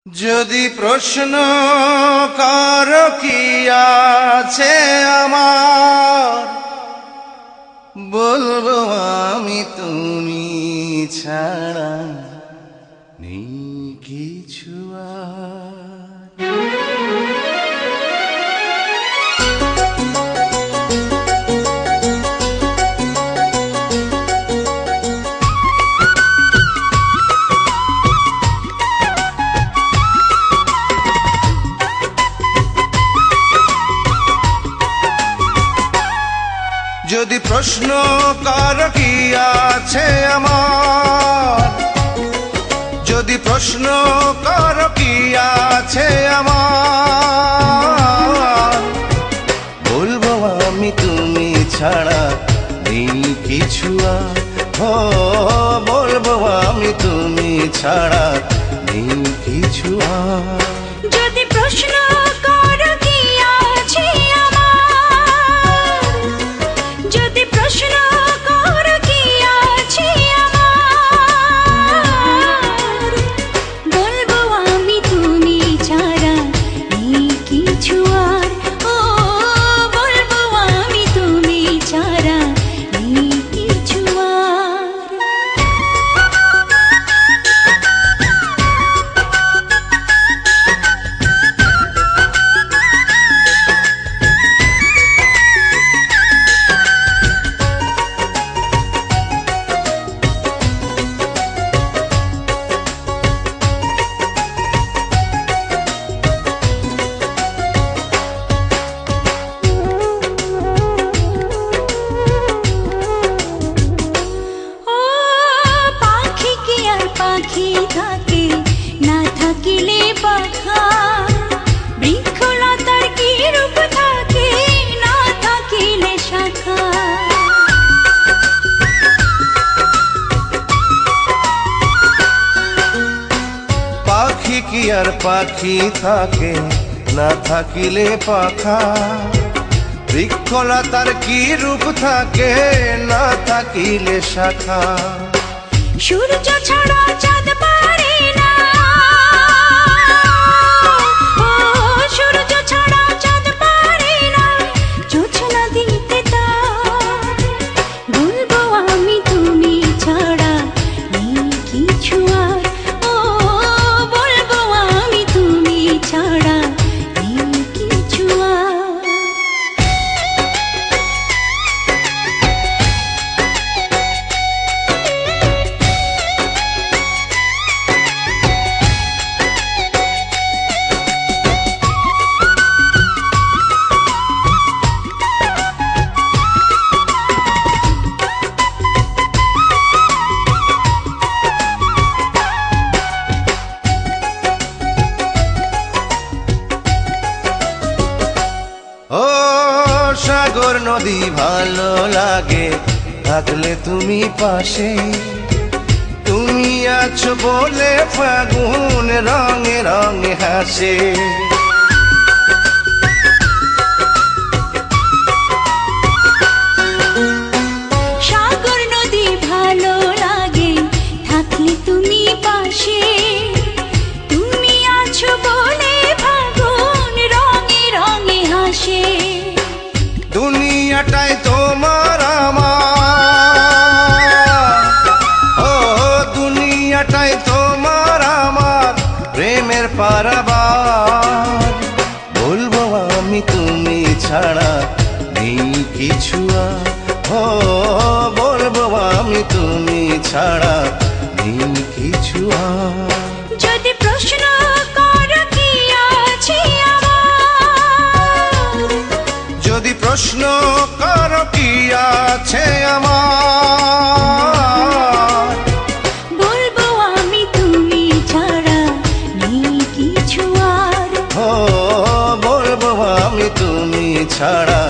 যদি প্রশ্ন কর কি আছে আমার, বলবো আমি তুমি ছাড়া নেই কিছু আর। যদি প্রশ্ন কর কি আছে আমার, যদি প্রশ্ন কর কি আছে আমার, বলবো আমি তুমি ছাড়া নেই কিছু আর। বলবো আমি তুমি ছাড়া নেই কিছু আর। যদি প্রশ্ন করো কি আছে আমার, যদি প্রশ্ন করো কি আছে আমার, বলবো আমি তুমি ছাড়া নেই কিছু আর। ও বলবো আমি তুমি ছাড়া নেই কিছু আর। পাখি থাকে না থাকিলে পাখা, বৃক্ষলতার কি রূপ থাকে না থাকিলে শাখা। পাখি কি আর পাখি থাকে না থাকিলে পাখা, বৃক্ষলতার কি রূপ থাকে না থাকিলে শাখা। সূর্য ছাড়া চাঁদ পারে না, ও সূর্য ছাড়া চাঁদ পারে না জোছনা দিতে তার। বলবো আমি তুমি ছাড়া নেই কিছু আর। ও বলবো আমি তুমি ছাড়া নেই কিছু আর। ও সাগর নদী ভালো লাগে থাকলে তুমি পাশে, তুমি আছো বলে ফাগুন রঙে রঙে হাসে। সাগর নদী ভালো লাগে থাকলে তুমি পাশে, তুমি আছো বলে ফাগুন রঙে রঙে হাসে। দুনিয়াটাই তোমার আমার, ও দুনিয়াটাই তোমার আমার প্রেমের পারাবার। বলবো আমি তুমি ছাড়া নেই কিছু আর। বলবো আমি তুমি ছাড়া নেই কিছু আর। যদি প্রশ্ন করো কি আছে আমার, যদি প্রশ্ন করো কি আছে আমার, বলবো আমি তুমি ছাড়া নেই কিছু আর। বলবো আমি তুমি ছাড়া